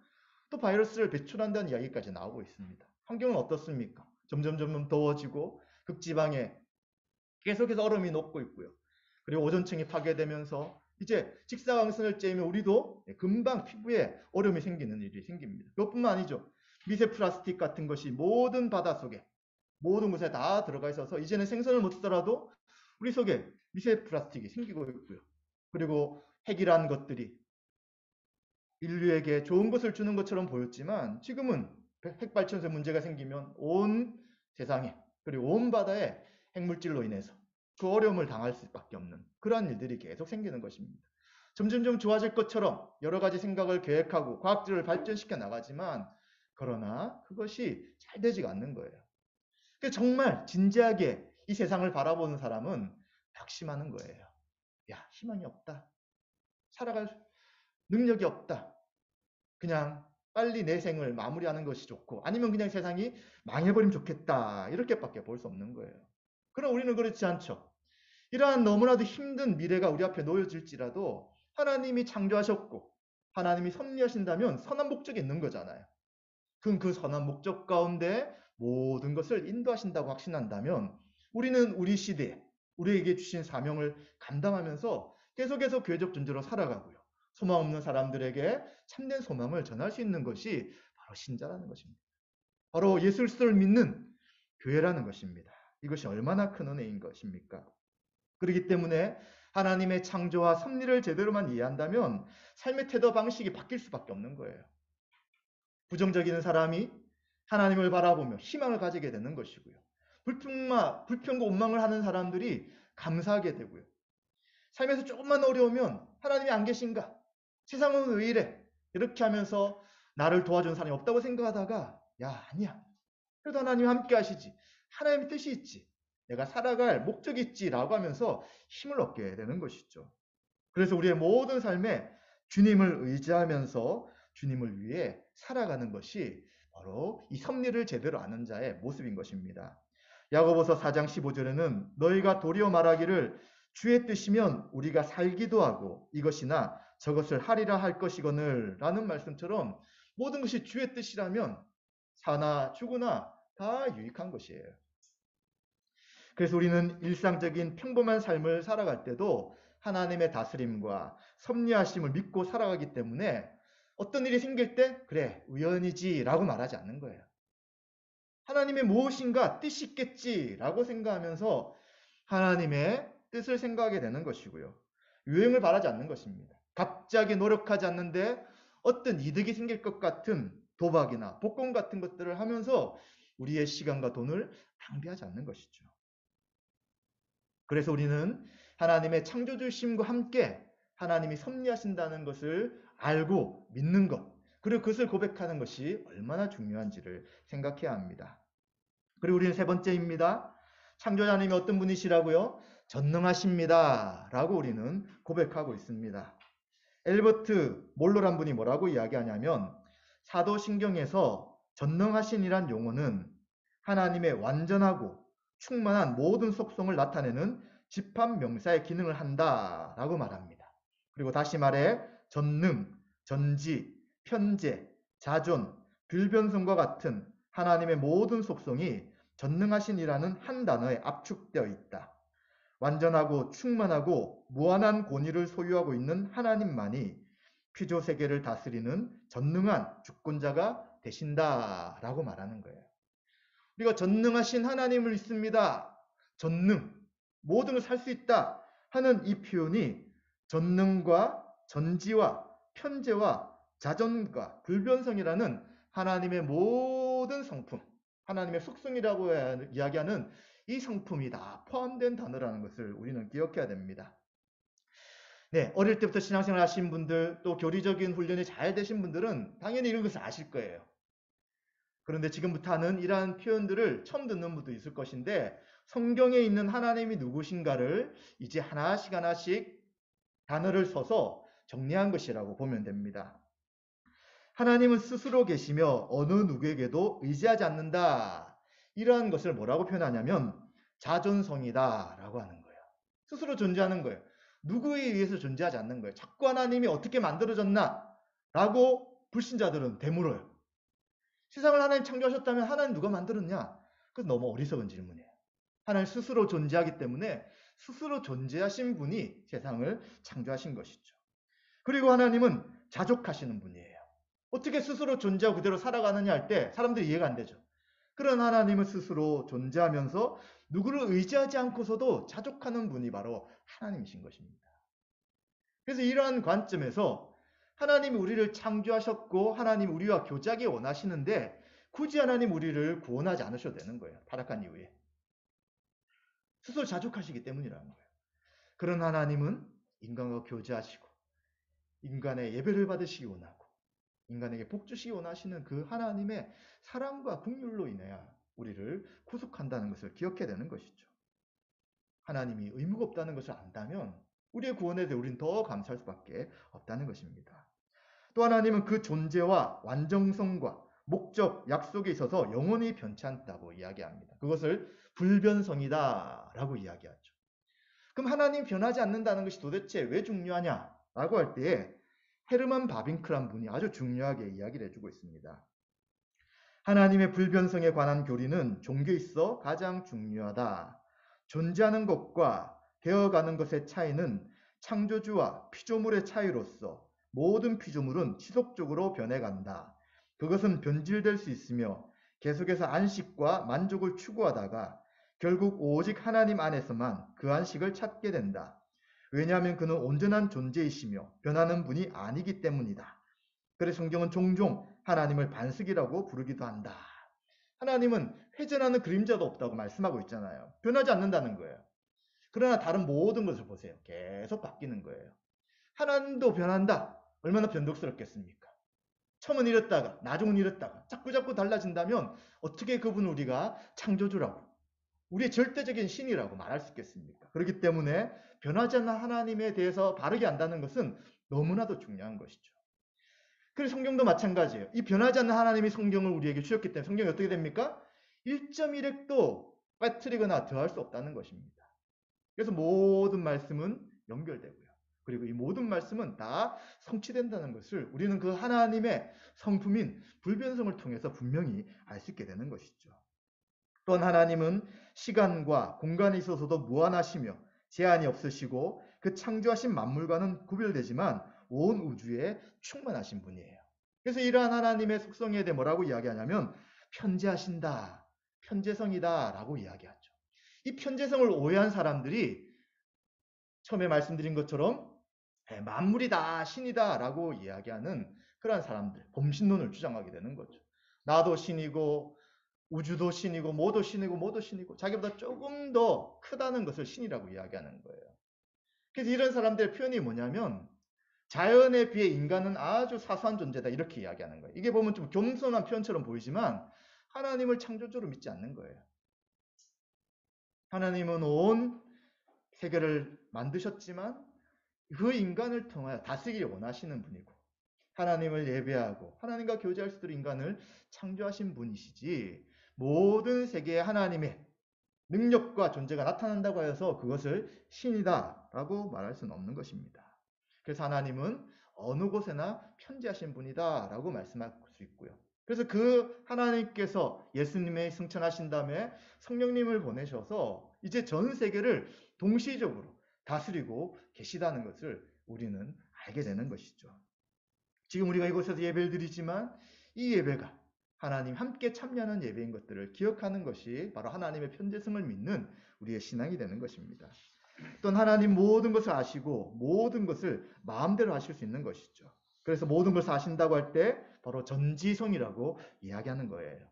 또 바이러스를 배출한다는 이야기까지 나오고 있습니다. 환경은 어떻습니까? 점점 더워지고 극지방에 계속해서 얼음이 녹고 있고요. 그리고 오존층이 파괴되면서 이제 직사광선을 쬐면 우리도 금방 피부에 얼음이 생기는 일이 생깁니다. 그것뿐만 아니죠. 미세 플라스틱 같은 것이 모든 바닷속에 모든 곳에 다 들어가 있어서 이제는 생선을 못 쓰더라도 우리 속에 미세 플라스틱이 생기고 있고요. 그리고 핵이란 것들이 인류에게 좋은 것을 주는 것처럼 보였지만 지금은 핵발전소에 문제가 생기면 온 세상에 그리고 온 바다에 핵물질로 인해서 그 어려움을 당할 수밖에 없는 그러한 일들이 계속 생기는 것입니다. 점점 좋아질 것처럼 여러 가지 생각을 계획하고 과학들을 발전시켜 나가지만 그러나 그것이 잘 되지가 않는 거예요. 정말 진지하게 이 세상을 바라보는 사람은 낙심하는 거예요. 야, 희망이 없다. 살아갈 능력이 없다. 그냥 빨리 내 생을 마무리하는 것이 좋고 아니면 그냥 세상이 망해버리면 좋겠다. 이렇게밖에 볼 수 없는 거예요. 그럼 우리는 그렇지 않죠. 이러한 너무나도 힘든 미래가 우리 앞에 놓여질지라도 하나님이 창조하셨고 하나님이 섭리하신다면 선한 목적이 있는 거잖아요. 그럼 그 선한 목적 가운데 모든 것을 인도하신다고 확신한다면 우리는 우리 시대에 우리에게 주신 사명을 감당하면서 계속해서 교회적 존재로 살아가고요. 소망 없는 사람들에게 참된 소망을 전할 수 있는 것이 바로 신자라는 것입니다. 바로 예수 그리스도를 믿는 교회라는 것입니다. 이것이 얼마나 큰 은혜인 것입니까? 그렇기 때문에 하나님의 창조와 섭리를 제대로만 이해한다면 삶의 태도 방식이 바뀔 수밖에 없는 거예요. 부정적인 사람이 하나님을 바라보며 희망을 가지게 되는 것이고요. 불평과 원망을 하는 사람들이 감사하게 되고요. 삶에서 조금만 어려우면 하나님이 안 계신가? 세상은 왜 이래? 이렇게 하면서 나를 도와준 사람이 없다고 생각하다가 야, 아니야. 그래도 하나님이 함께 하시지. 하나님의 뜻이 있지. 내가 살아갈 목적이 있지라고 하면서 힘을 얻게 되는 것이죠. 그래서 우리의 모든 삶에 주님을 의지하면서 주님을 위해 살아가는 것이 바로 이 섭리를 제대로 아는 자의 모습인 것입니다. 야고보서 4장 15절에는 너희가 도리어 말하기를 주의 뜻이면 우리가 살기도 하고 이것이나 저것을 하리라 할 것이거늘 라는 말씀처럼 모든 것이 주의 뜻이라면 사나 죽으나 다 유익한 것이에요. 그래서 우리는 일상적인 평범한 삶을 살아갈 때도 하나님의 다스림과 섭리하심을 믿고 살아가기 때문에 어떤 일이 생길 때 그래 우연이지 라고 말하지 않는 거예요. 하나님의 무엇인가 뜻이 있겠지 라고 생각하면서 하나님의 뜻을 생각하게 되는 것이고요. 유행을 바라지 않는 것입니다. 갑자기 노력하지 않는데 어떤 이득이 생길 것 같은 도박이나 복권 같은 것들을 하면서 우리의 시간과 돈을 낭비하지 않는 것이죠. 그래서 우리는 하나님의 창조주심과 함께 하나님이 섭리하신다는 것을 알고 믿는 것, 그리고 그것을 고백하는 것이 얼마나 중요한지를 생각해야 합니다. 그리고 우리는 세 번째입니다. 창조자님이 어떤 분이시라고요? 전능하십니다. 라고 우리는 고백하고 있습니다. 엘버트 몰로란 분이 뭐라고 이야기하냐면 사도신경에서 전능하신이란 용어는 하나님의 완전하고 충만한 모든 속성을 나타내는 집합명사의 기능을 한다라고 말합니다. 그리고 다시 말해 전능, 전지, 편재, 자존, 불변성과 같은 하나님의 모든 속성이 전능하신이라는 한 단어에 압축되어 있다. 완전하고 충만하고 무한한 권위를 소유하고 있는 하나님만이 피조세계를 다스리는 전능한 주권자가 되신다라고 말하는 거예요. 우리가 전능하신 하나님을 믿습니다. 전능, 모든 걸 살 수 있다 하는 이 표현이 전능과 전지와 편재와 자전과 불변성이라는 하나님의 모든 성품, 하나님의 속성이라고 이야기하는 이 성품이 다 포함된 단어라는 것을 우리는 기억해야 됩니다. 네, 어릴 때부터 신앙생활 하신 분들, 또 교리적인 훈련이 잘 되신 분들은 당연히 이런 것을 아실 거예요. 그런데 지금부터 하는 이러한 표현들을 처음 듣는 분도 있을 것인데, 성경에 있는 하나님이 누구신가를 이제 하나씩 하나씩 단어를 써서 정리한 것이라고 보면 됩니다. 하나님은 스스로 계시며 어느 누구에게도 의지하지 않는다. 이러한 것을 뭐라고 표현하냐면 자존성이다 라고 하는 거예요. 스스로 존재하는 거예요. 누구에 의해서 존재하지 않는 거예요. 자꾸 하나님이 어떻게 만들어졌나? 라고 불신자들은 되물어요. 세상을 하나님 창조하셨다면 하나님 누가 만들었냐? 그건 너무 어리석은 질문이에요. 하나님 스스로 존재하기 때문에 스스로 존재하신 분이 세상을 창조하신 것이죠. 그리고 하나님은 자족하시는 분이에요. 어떻게 스스로 존재하고 그대로 살아가느냐 할 때 사람들이 이해가 안 되죠. 그런 하나님은 스스로 존재하면서 누구를 의지하지 않고서도 자족하는 분이 바로 하나님이신 것입니다. 그래서 이러한 관점에서 하나님이 우리를 창조하셨고 하나님 우리와 교제하기 원하시는데 굳이 하나님 우리를 구원하지 않으셔도 되는 거예요. 타락한 이후에. 스스로 자족하시기 때문이라는 거예요. 그런 하나님은 인간과 교제하시고 인간의 예배를 받으시기 원하고 인간에게 복 주시기 원하시는 그 하나님의 사랑과 긍휼로 인하여 우리를 구속한다는 것을 기억해야 되는 것이죠. 하나님이 의무가 없다는 것을 안다면 우리의 구원에 대해 우리는 더 감사할 수밖에 없다는 것입니다. 또 하나님은 그 존재와 완전성과 목적, 약속에 있어서 영원히 변치 않다고 이야기합니다. 그것을 불변성이다라고 이야기하죠. 그럼 하나님 변하지 않는다는 것이 도대체 왜 중요하냐라고 할 때에 헤르만 바빙크란 분이 아주 중요하게 이야기를 해주고 있습니다. 하나님의 불변성에 관한 교리는 종교에 있어 가장 중요하다. 존재하는 것과 되어가는 것의 차이는 창조주와 피조물의 차이로서 모든 피조물은 지속적으로 변해간다. 그것은 변질될 수 있으며 계속해서 안식과 만족을 추구하다가 결국 오직 하나님 안에서만 그 안식을 찾게 된다. 왜냐하면 그는 온전한 존재이시며 변하는 분이 아니기 때문이다. 그래서 성경은 종종 하나님을 반석이라고 부르기도 한다. 하나님은 회전하는 그림자도 없다고 말씀하고 있잖아요. 변하지 않는다는 거예요. 그러나 다른 모든 것을 보세요. 계속 바뀌는 거예요. 하나님도 변한다. 얼마나 변덕스럽겠습니까? 처음은 이랬다가 나중은 이랬다가 자꾸자꾸 달라진다면 어떻게 그분을 우리가 창조주라고 우리의 절대적인 신이라고 말할 수 있겠습니까? 그렇기 때문에 변하지 않는 하나님에 대해서 바르게 안다는 것은 너무나도 중요한 것이죠. 그래서 성경도 마찬가지예요. 이 변하지 않는 하나님이 성경을 우리에게 주셨기 때문에 성경이 어떻게 됩니까? 1.1획도 빠뜨리거나 더할 수 없다는 것입니다. 그래서 모든 말씀은 연결되고요. 그리고 이 모든 말씀은 다 성취된다는 것을 우리는 그 하나님의 성품인 불변성을 통해서 분명히 알 수 있게 되는 것이죠. 또한 하나님은 시간과 공간에 있어서도 무한하시며 제한이 없으시고 그 창조하신 만물과는 구별되지만 온 우주에 충만하신 분이에요. 그래서 이러한 하나님의 속성에 대해 뭐라고 이야기하냐면 편재하신다, 편재성이다 라고 이야기하죠. 이 편재성을 오해한 사람들이 처음에 말씀드린 것처럼 만물이 다 신이다 라고 이야기하는 그러한 사람들, 범신론을 주장하게 되는 거죠. 나도 신이고 우주도 신이고 뭐도 신이고 뭐도 신이고 자기보다 조금 더 크다는 것을 신이라고 이야기하는 거예요. 그래서 이런 사람들의 표현이 뭐냐면 자연에 비해 인간은 아주 사소한 존재다 이렇게 이야기하는 거예요. 이게 보면 좀 겸손한 표현처럼 보이지만 하나님을 창조주로 믿지 않는 거예요. 하나님은 온 세계를 만드셨지만 그 인간을 통하여 다스리기를 원하시는 분이고 하나님을 예배하고 하나님과 교제할 수 있도록 인간을 창조하신 분이시지 모든 세계에 하나님의 능력과 존재가 나타난다고 해서 그것을 신이다라고 말할 수는 없는 것입니다. 그래서 하나님은 어느 곳에나 편재하신 분이다라고 말씀할 수 있고요. 그래서 그 하나님께서 예수님의 승천하신 다음에 성령님을 보내셔서 이제 전 세계를 동시적으로 다스리고 계시다는 것을 우리는 알게 되는 것이죠. 지금 우리가 이곳에서 예배를 드리지만 이 예배가 하나님 함께 참여하는 예배인 것들을 기억하는 것이 바로 하나님의 편재성을 믿는 우리의 신앙이 되는 것입니다. 또한 하나님 모든 것을 아시고 모든 것을 마음대로 하실 수 있는 것이죠. 그래서 모든 것을 아신다고 할 때 바로 전지성이라고 이야기하는 거예요.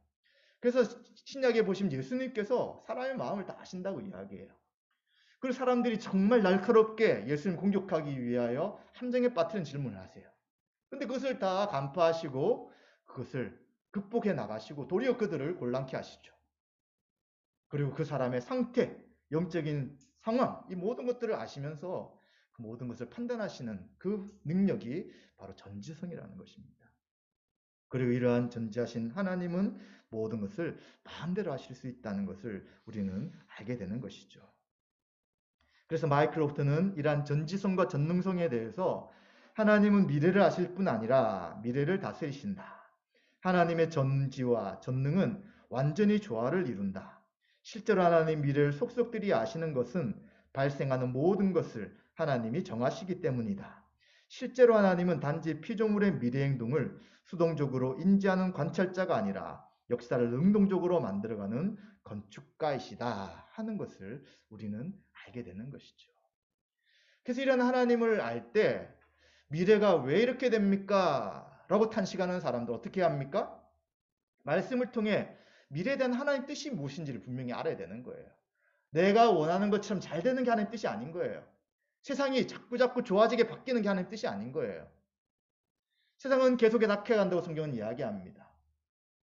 그래서 신약에 보시면 예수님께서 사람의 마음을 다 아신다고 이야기해요. 그리고 사람들이 정말 날카롭게 예수님 공격하기 위하여 함정에 빠뜨린 질문을 하세요. 근데 그것을 다 간파하시고 그것을 극복해 나가시고 도리어 그들을 곤란케 하시죠. 그리고 그 사람의 상태, 영적인 상황, 이 모든 것들을 아시면서 그 모든 것을 판단하시는 그 능력이 바로 전지성이라는 것입니다. 그리고 이러한 전지하신 하나님은 모든 것을 마음대로 하실 수 있다는 것을 우리는 알게 되는 것이죠. 그래서 마이크로프트는 이러한 전지성과 전능성에 대해서 하나님은 미래를 아실 뿐 아니라 미래를 다스리신다. 하나님의 전지와 전능은 완전히 조화를 이룬다. 실제로 하나님 미래를 속속들이 아시는 것은 발생하는 모든 것을 하나님이 정하시기 때문이다. 실제로 하나님은 단지 피조물의 미래 행동을 수동적으로 인지하는 관찰자가 아니라 역사를 능동적으로 만들어가는 건축가이시다 하는 것을 우리는 알게 되는 것이죠. 그래서 이런 하나님을 알 때 미래가 왜 이렇게 됩니까? 라고 탄식하는 사람들 어떻게 합니까? 말씀을 통해 미래에 대한 하나님 뜻이 무엇인지를 분명히 알아야 되는 거예요. 내가 원하는 것처럼 잘 되는 게 하나님 뜻이 아닌 거예요. 세상이 자꾸 좋아지게 바뀌는 게 하나님 뜻이 아닌 거예요. 세상은 계속해 낙해간다고 성경은 이야기합니다.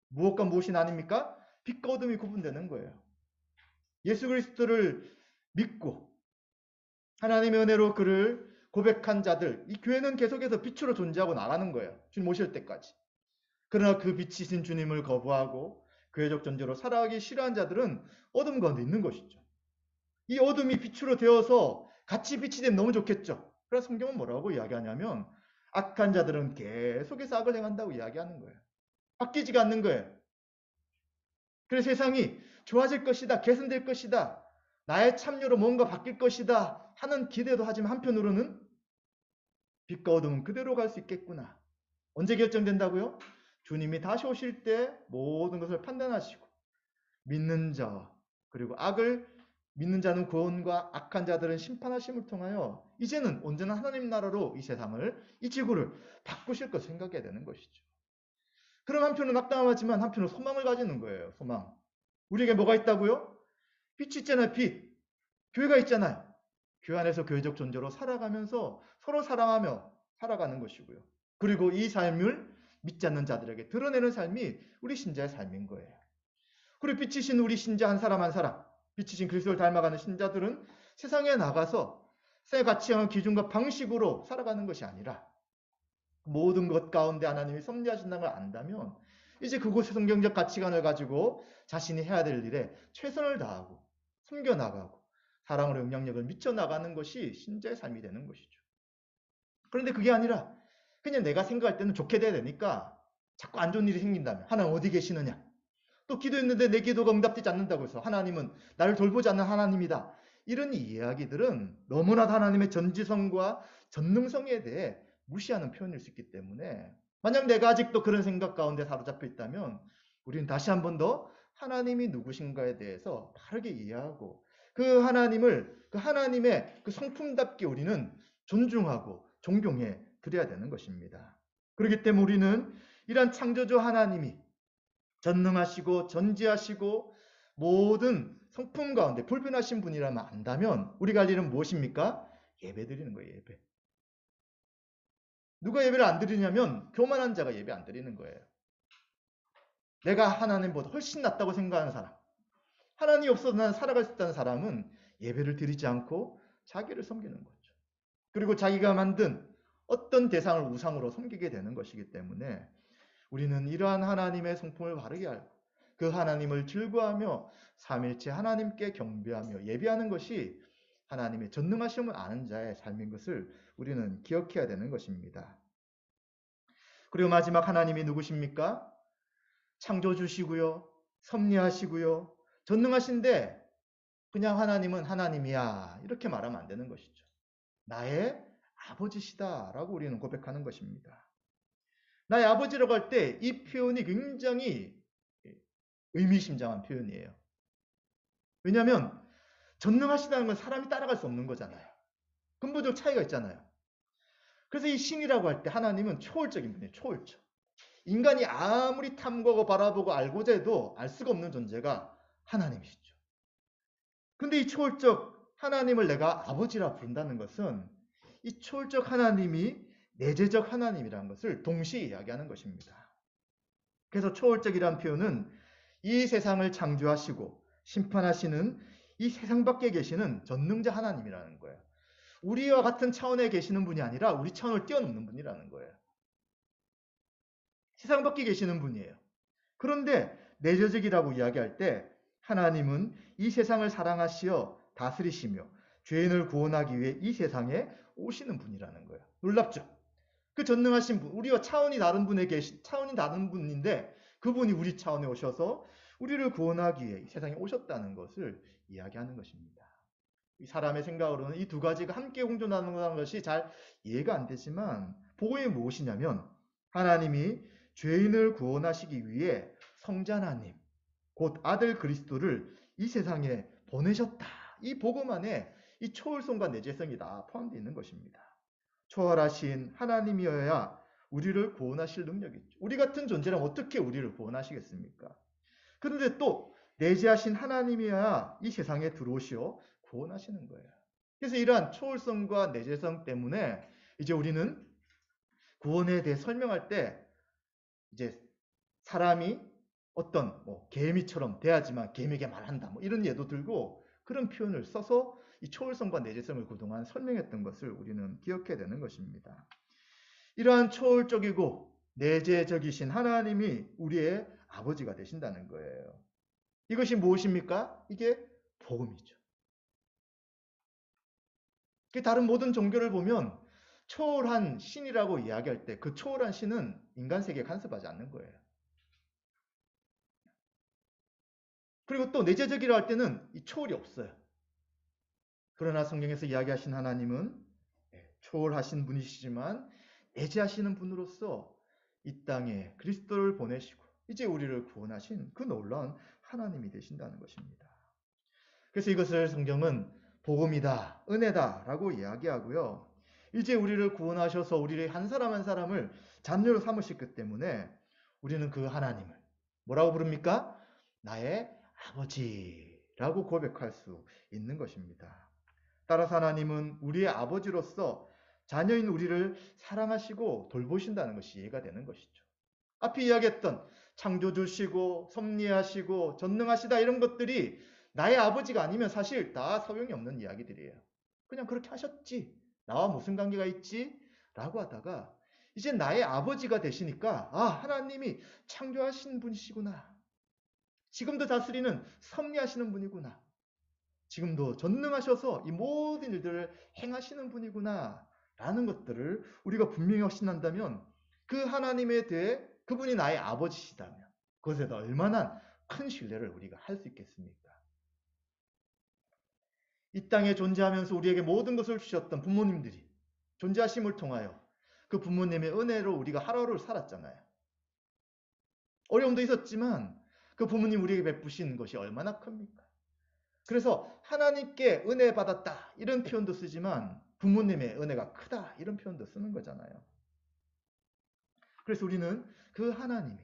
무엇과 무엇이 아닙니까? 빛과 어둠이 구분되는 거예요. 예수 그리스도를 믿고 하나님의 은혜로 그를 고백한 자들, 이 교회는 계속해서 빛으로 존재하고 나가는 거예요. 주님 오실 때까지. 그러나 그 빛이신 주님을 거부하고 교회적 존재로 살아가기 싫어한 자들은 어둠 가운데 있는 것이죠. 이 어둠이 빛으로 되어서 같이 빛이 되면 너무 좋겠죠. 그래서 성경은 뭐라고 이야기하냐면 악한 자들은 계속해서 악을 행한다고 이야기하는 거예요. 바뀌지가 않는 거예요. 그래서 세상이 좋아질 것이다, 개선될 것이다, 나의 참여로 뭔가 바뀔 것이다 하는 기대도 하지만 한편으로는 빛과 어둠은 그대로 갈 수 있겠구나. 언제 결정된다고요? 주님이 다시 오실 때 모든 것을 판단하시고 믿는 자 그리고 악을 믿는 자는 구원과 악한 자들은 심판하심을 통하여 이제는 온전한 하나님 나라로 이 세상을 이 지구를 바꾸실 것 생각해야 되는 것이죠. 그럼 한편은 낙담하지만 한편은 소망을 가지는 거예요. 소망. 우리에게 뭐가 있다고요? 빛이 있잖아요. 빛. 교회가 있잖아요. 교회 안에서 교회적 존재로 살아가면서 서로 사랑하며 살아가는 것이고요. 그리고 이 삶을 믿지 않는 자들에게 드러내는 삶이 우리 신자의 삶인 거예요. 그리고 빛이신 우리 신자 한 사람 한 사람, 빛이신 그리스도를 닮아가는 신자들은 세상에 나가서 새 가치와 기준과 방식으로 살아가는 것이 아니라 모든 것 가운데 하나님이 섭리하신다는 걸 안다면 이제 그곳의 성경적 가치관을 가지고 자신이 해야 될 일에 최선을 다하고 숨겨나가고 사랑으로 영향력을 미쳐나가는 것이 신자의 삶이 되는 것이죠. 그런데 그게 아니라 그냥 내가 생각할 때는 좋게 돼야 되니까 자꾸 안 좋은 일이 생긴다면 하나님 어디 계시느냐? 또 기도했는데 내 기도가 응답되지 않는다고 해서 하나님은 나를 돌보지 않는 하나님이다. 이런 이야기들은 너무나 하나님의 전지성과 전능성에 대해 무시하는 표현일 수 있기 때문에 만약 내가 아직도 그런 생각 가운데 사로잡혀 있다면 우리는 다시 한 번 더 하나님이 누구신가에 대해서 바르게 이해하고 그 하나님의 그 성품답게 우리는 존중하고 존경해 드려야 되는 것입니다. 그렇기 때문에 우리는 이러한 창조주 하나님이 전능하시고 전지하시고 모든 성품 가운데 불변하신 분이라면 안다면 우리가 할 일은 무엇입니까? 예배 드리는 거예요. 예배. 누가 예배를 안 드리냐면 교만한 자가 예배 안 드리는 거예요. 내가 하나님보다 훨씬 낫다고 생각하는 사람, 하나님이 없어도 나는 살아갈 수 있다는 사람은 예배를 드리지 않고 자기를 섬기는 거죠. 그리고 자기가 만든 어떤 대상을 우상으로 섬기게 되는 것이기 때문에 우리는 이러한 하나님의 성품을 바르게 알고 그 하나님을 즐거워하며 삼일체 하나님께 경배하며 예배하는 것이 하나님의 전능하심을 아는 자의 삶인 것을 우리는 기억해야 되는 것입니다. 그리고 마지막 하나님이 누구십니까? 창조주시고요. 섭리하시고요. 전능하신데 그냥 하나님은 하나님이야 이렇게 말하면 안 되는 것이죠. 나의 아버지시다라고 우리는 고백하는 것입니다. 나의 아버지라고 할 때 이 표현이 굉장히 의미심장한 표현이에요. 왜냐하면 전능하시다는 건 사람이 따라갈 수 없는 거잖아요. 근본적 차이가 있잖아요. 그래서 이 신이라고 할 때 하나님은 초월적인 분이에요. 초월적. 인간이 아무리 탐구하고 바라보고 알고자 해도 알 수가 없는 존재가 하나님이시죠. 근데 이 초월적 하나님을 내가 아버지라 부른다는 것은 이 초월적 하나님이 내재적 하나님이라는 것을 동시에 이야기하는 것입니다. 그래서 초월적이라는 표현은 이 세상을 창조하시고 심판하시는 이 세상 밖에 계시는 전능자 하나님이라는 거예요. 우리와 같은 차원에 계시는 분이 아니라 우리 차원을 뛰어넘는 분이라는 거예요. 세상 밖에 계시는 분이에요. 그런데 내재적이라고 이야기할 때 하나님은 이 세상을 사랑하시어 다스리시며 죄인을 구원하기 위해 이 세상에 오시는 분이라는 거예요. 놀랍죠? 그 전능하신 분, 우리와 차원이 다른 차원이 다른 분인데 그분이 우리 차원에 오셔서 우리를 구원하기 위해 이 세상에 오셨다는 것을 이야기하는 것입니다. 이 사람의 생각으로는 이 두 가지가 함께 공존하는 것이 잘 이해가 안 되지만 복음이 무엇이냐면 하나님이 죄인을 구원하시기 위해 성자 하나님, 곧 아들 그리스도를 이 세상에 보내셨다. 이 복음 안에 이 초월성과 내재성이 다 포함되어 있는 것입니다. 초월하신 하나님이어야 우리를 구원하실 능력이 있죠. 우리 같은 존재라면 어떻게 우리를 구원하시겠습니까? 그런데 또 내재하신 하나님이어야 이 세상에 들어오시어 구원하시는 거예요. 그래서 이러한 초월성과 내재성 때문에 이제 우리는 구원에 대해 설명할 때 이제 사람이 어떤 개미처럼 돼야지만 개미에게 말한다 이런 예도 들고 그런 표현을 써서 이 초월성과 내재성을 그동안 설명했던 것을 우리는 기억해야 되는 것입니다. 이러한 초월적이고 내재적이신 하나님이 우리의 아버지가 되신다는 거예요. 이것이 무엇입니까? 이게 복음이죠. 다른 모든 종교를 보면 초월한 신이라고 이야기할 때 그 초월한 신은 인간 세계에 간섭하지 않는 거예요. 그리고 또 내재적이라 할 때는 이 초월이 없어요. 그러나 성경에서 이야기하신 하나님은 초월하신 분이시지만 내재하시는 분으로서 이 땅에 그리스도를 보내시고 이제 우리를 구원하신 그 놀라운 하나님이 되신다는 것입니다. 그래서 이것을 성경은 복음이다, 은혜다라고 이야기하고요. 이제 우리를 구원하셔서 우리를 한 사람 한 사람을 자녀로 삼으셨기 때문에 우리는 그 하나님을 뭐라고 부릅니까? 나의 아버지라고 고백할 수 있는 것입니다. 따라서 하나님은 우리의 아버지로서 자녀인 우리를 사랑하시고 돌보신다는 것이 이해가 되는 것이죠. 앞에 이야기했던 창조주시고 섭리하시고 전능하시다 이런 것들이 나의 아버지가 아니면 사실 다 소용이 없는 이야기들이에요. 그냥 그렇게 하셨지. 나와 무슨 관계가 있지? 라고 하다가 이제 나의 아버지가 되시니까 하나님이 창조하신 분이시구나. 지금도 다스리는 섭리하시는 분이구나. 지금도 전능하셔서 이 모든 일들을 행하시는 분이구나 라는 것들을 우리가 분명히 확신한다면 그 하나님에 대해 그분이 나의 아버지시다면 그것에다 얼마나 큰 신뢰를 우리가 할 수 있겠습니까? 이 땅에 존재하면서 우리에게 모든 것을 주셨던 부모님들이 존재하심을 통하여 그 부모님의 은혜로 우리가 하루를 살았잖아요. 어려움도 있었지만 그 부모님 우리에게 베푸신 것이 얼마나 큽니까? 그래서 하나님께 은혜 받았다 이런 표현도 쓰지만 부모님의 은혜가 크다 이런 표현도 쓰는 거잖아요. 그래서 우리는 그 하나님이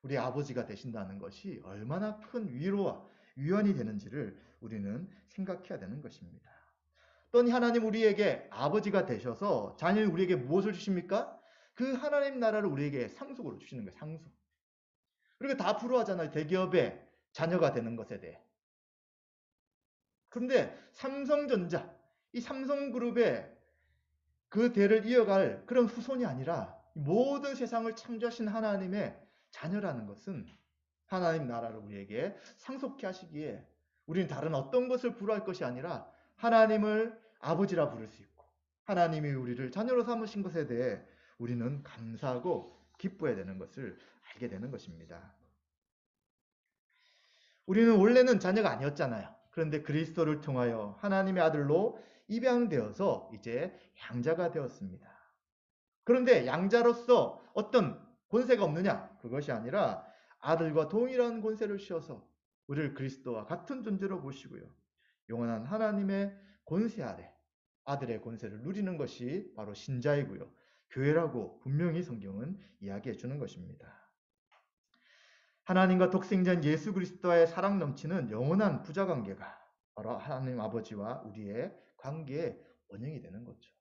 우리 아버지가 되신다는 것이 얼마나 큰 위로와 위안이 되는지를 우리는 생각해야 되는 것입니다. 또한 하나님 우리에게 아버지가 되셔서 자녀인 우리에게 무엇을 주십니까? 그 하나님 나라를 우리에게 상속으로 주시는 거예요. 상속. 그리고 다 부러워하잖아요. 대기업의 자녀가 되는 것에 대해. 그런데 삼성전자, 이 삼성그룹의 그 대를 이어갈 그런 후손이 아니라 모든 세상을 창조하신 하나님의 자녀라는 것은 하나님 나라를 우리에게 상속케 하시기에 우리는 다른 어떤 것을 부러워할 것이 아니라 하나님을 아버지라 부를 수 있고 하나님이 우리를 자녀로 삼으신 것에 대해 우리는 감사하고 기뻐해야 되는 것을 알게 되는 것입니다. 우리는 원래는 자녀가 아니었잖아요. 그런데 그리스도를 통하여 하나님의 아들로 입양되어서 이제 양자가 되었습니다. 그런데 양자로서 어떤 권세가 없느냐? 그것이 아니라 아들과 동일한 권세를 씌워서 우리를 그리스도와 같은 존재로 보시고요. 영원한 하나님의 권세 아래 아들의 권세를 누리는 것이 바로 신자이고요. 교회라고 분명히 성경은 이야기해 주는 것입니다. 하나님과 독생자인 예수 그리스도와의 사랑 넘치는 영원한 부자관계가 바로 하나님 아버지와 우리의 관계의 원형이 되는 거죠.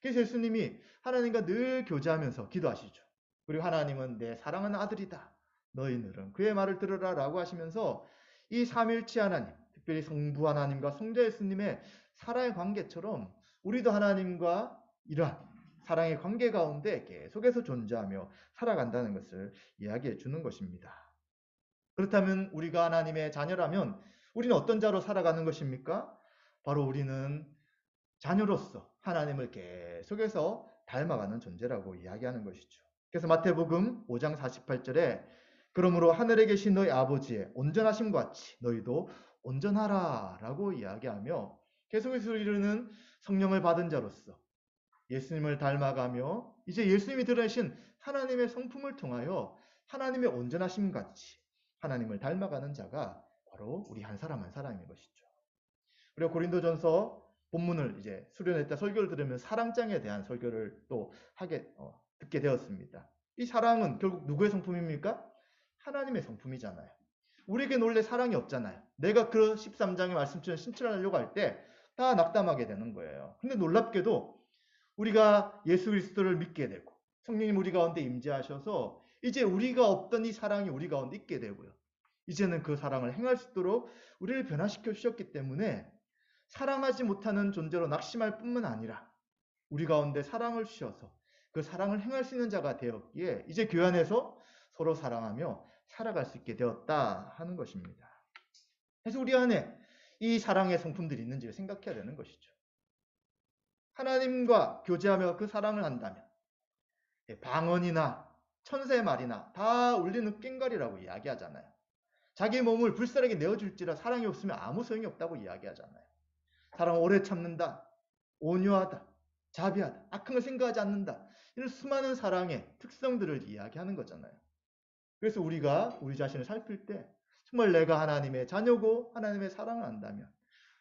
그래서 예수님이 하나님과 늘 교제하면서 기도하시죠. 그리고 하나님은 내 사랑하는 아들이다. 너희들은 그의 말을 들으라 라고 하시면서 이 삼일체 하나님, 특별히 성부 하나님과 성자 예수님의 사랑의 관계처럼 우리도 하나님과 이러한 사랑의 관계 가운데 계속해서 존재하며 살아간다는 것을 이야기해 주는 것입니다. 그렇다면 우리가 하나님의 자녀라면 우리는 어떤 자로 살아가는 것입니까? 바로 우리는 자녀로서 하나님을 계속해서 닮아가는 존재라고 이야기하는 것이죠. 그래서 마태복음 5장 48절에 그러므로 하늘에 계신 너희 아버지의 온전하심과 같이 너희도 온전하라 라고 이야기하며 계속해서 우리는 성령을 받은 자로서 예수님을 닮아가며 이제 예수님이 드러내신 하나님의 성품을 통하여 하나님의 온전하심 같이 하나님을 닮아가는 자가 바로 우리 한 사람 한 사람인 것이죠. 그리고 고린도전서 본문을 이제 수련회 때 설교를 들으면 사랑장에 대한 설교를 또 듣게 되었습니다. 이 사랑은 결국 누구의 성품입니까? 하나님의 성품이잖아요. 우리에게 원래 사랑이 없잖아요. 내가 그 13장의 말씀처럼 신천하려고 할 때 다 낙담하게 되는 거예요. 근데 놀랍게도 우리가 예수 그리스도를 믿게 되고 성령님 우리 가운데 임재하셔서 이제 우리가 없던 이 사랑이 우리 가운데 있게 되고요. 이제는 그 사랑을 행할 수 있도록 우리를 변화시켜 주셨기 때문에 사랑하지 못하는 존재로 낙심할 뿐만 아니라 우리 가운데 사랑을 주셔서 그 사랑을 행할 수 있는 자가 되었기에 이제 교회 안에서 서로 사랑하며 살아갈 수 있게 되었다 하는 것입니다. 그래서 우리 안에 이 사랑의 성품들이 있는지를 생각해야 되는 것이죠. 하나님과 교제하며 그 사랑을 한다면 방언이나 천사의 말이나 다 울리는 꽹과리라고 이야기하잖아요. 자기 몸을 불사르게 내어줄지라 사랑이 없으면 아무 소용이 없다고 이야기하잖아요. 사랑은 오래 참는다, 온유하다, 자비하다, 악한 걸 생각하지 않는다. 이런 수많은 사랑의 특성들을 이야기하는 거잖아요. 그래서 우리가 우리 자신을 살필 때 정말 내가 하나님의 자녀고 하나님의 사랑을 안다면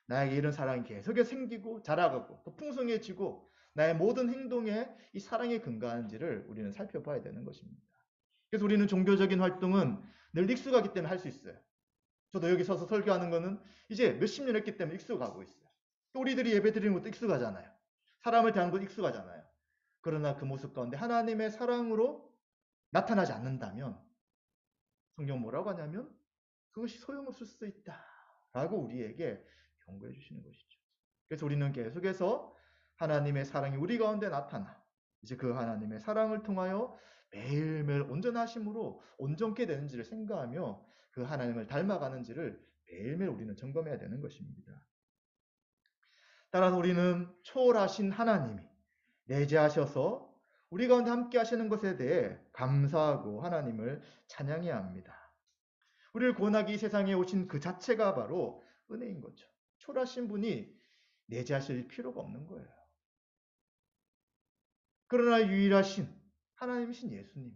나에게 이런 사랑이 계속해서 생기고 자라가고 더 풍성해지고 나의 모든 행동에 이 사랑이 근거한지를 우리는 살펴봐야 되는 것입니다. 그래서 우리는 종교적인 활동은 늘 익숙하기 때문에 할 수 있어요. 저도 여기 서서 설교하는 거는 이제 몇십 년 했기 때문에 익숙하고 있어요. 또 우리들이 예배 드리는 것도 익숙하잖아요. 사람을 대하는 것도 익숙하잖아요. 그러나 그 모습 가운데 하나님의 사랑으로 나타나지 않는다면 성경 뭐라고 하냐면 그것이 소용없을 수 있다 라고 우리에게 경고해 주시는 것이죠. 그래서 우리는 계속해서 하나님의 사랑이 우리 가운데 나타나 이제 그 하나님의 사랑을 통하여 매일매일 온전하심으로 온전케 되는지를 생각하며 그 하나님을 닮아가는지를 매일매일 우리는 점검해야 되는 것입니다. 따라서 우리는 초월하신 하나님이 내재하셔서 우리 가운데 함께 하시는 것에 대해 감사하고 하나님을 찬양해야 합니다. 우리를 구원하기 이 세상에 오신 그 자체가 바로 은혜인 거죠. 초월하신 분이 내재하실 필요가 없는 거예요. 그러나 유일하신 하나님이신 예수님이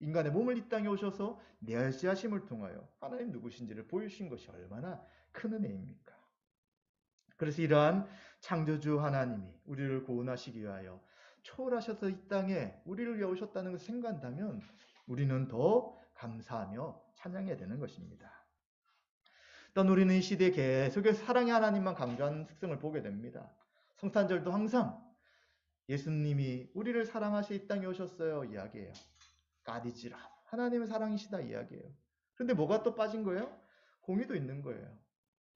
인간의 몸을 이 땅에 오셔서 내재하심을 통하여 하나님 누구신지를 보여주신 것이 얼마나 큰 은혜입니까? 그래서 이러한 창조주 하나님이 우리를 구원하시기 위하여 초월하셔서 이 땅에 우리를 위해 오셨다는 것을 생각한다면 우리는 더 감사하며 찬양해야 되는 것입니다. 또 우리는 이 시대에 계속해서 사랑의 하나님만 강조하는 특성을 보게 됩니다. 성탄절도 항상 예수님이 우리를 사랑하시 이 땅에 오셨어요 이야기해요. 가디지라 하나님의 사랑이시다 이야기해요. 그런데 뭐가 또 빠진 거예요? 공의도 있는 거예요.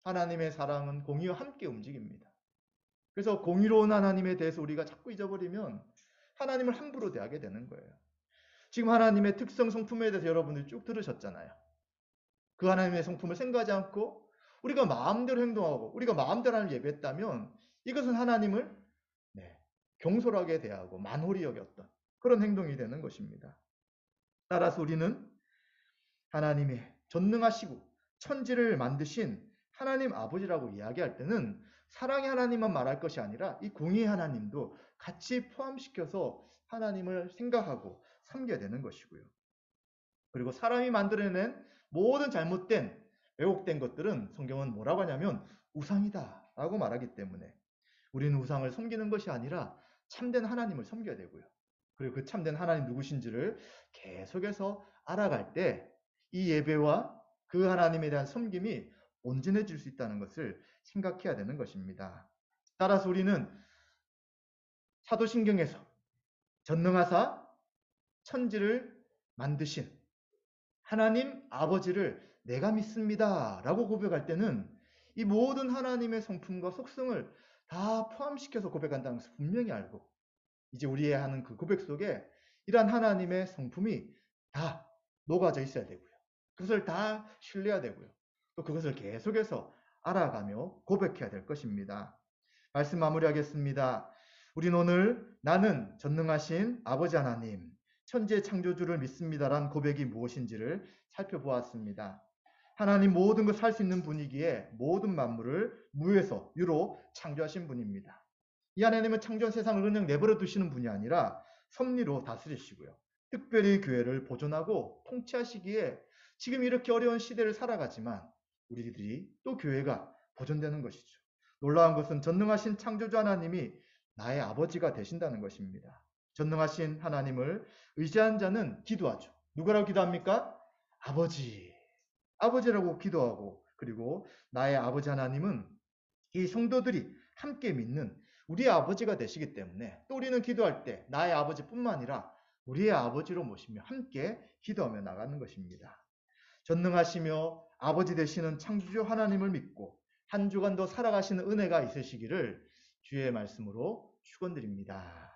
하나님의 사랑은 공의와 함께 움직입니다. 그래서 공의로운 하나님에 대해서 우리가 자꾸 잊어버리면 하나님을 함부로 대하게 되는 거예요. 지금 하나님의 특성 성품에 대해서 여러분들이 쭉 들으셨잖아요. 그 하나님의 성품을 생각하지 않고 우리가 마음대로 행동하고 우리가 마음대로 하나님을 예배했다면 이것은 하나님을 경솔하게 대하고 만홀히 여겼던 그런 행동이 되는 것입니다. 따라서 우리는 하나님의 전능하시고 천지를 만드신 하나님 아버지라고 이야기할 때는 사랑의 하나님만 말할 것이 아니라 이 공의의 하나님도 같이 포함시켜서 하나님을 생각하고 섬겨야 되는 것이고요. 그리고 사람이 만들어낸 모든 잘못된 왜곡된 것들은 성경은 뭐라고 하냐면 우상이다 라고 말하기 때문에 우리는 우상을 섬기는 것이 아니라 참된 하나님을 섬겨야 되고요. 그리고 그 참된 하나님 누구신지를 계속해서 알아갈 때 이 예배와 그 하나님에 대한 섬김이 온전해질 수 있다는 것을 생각해야 되는 것입니다. 따라서 우리는 사도신경에서 전능하사 천지를 만드신 하나님 아버지를 내가 믿습니다 라고 고백할 때는 이 모든 하나님의 성품과 속성을 다 포함시켜서 고백한다는 것을 분명히 알고 이제 우리의 하는 그 고백 속에 이러한 하나님의 성품이 다 녹아져 있어야 되고요. 그것을 다 신뢰해야 되고요. 또 그것을 계속해서 알아가며 고백해야 될 것입니다. 말씀 마무리하겠습니다. 우리는 오늘 나는 전능하신 아버지 하나님, 천지의 창조주를 믿습니다란 고백이 무엇인지를 살펴보았습니다. 하나님 모든 것을 할 수 있는 분이기에 모든 만물을 무에서 유로 창조하신 분입니다. 이 하나님은 창조한 세상을 그냥 내버려 두시는 분이 아니라 섭리로 다스리시고요. 특별히 교회를 보존하고 통치하시기에 지금 이렇게 어려운 시대를 살아가지만 우리들이 또 교회가 보존되는 것이죠. 놀라운 것은 전능하신 창조주 하나님이 나의 아버지가 되신다는 것입니다. 전능하신 하나님을 의지한 자는 기도하죠. 누구라고 기도합니까? 아버지. 아버지라고 기도하고 그리고 나의 아버지 하나님은 이 성도들이 함께 믿는 우리의 아버지가 되시기 때문에 또 우리는 기도할 때 나의 아버지뿐만 아니라 우리의 아버지로 모시며 함께 기도하며 나가는 것입니다. 전능하시며 아버지 되시는 창조주 하나님을 믿고 한 주간도 살아가시는 은혜가 있으시기를 주의 말씀으로 축원드립니다.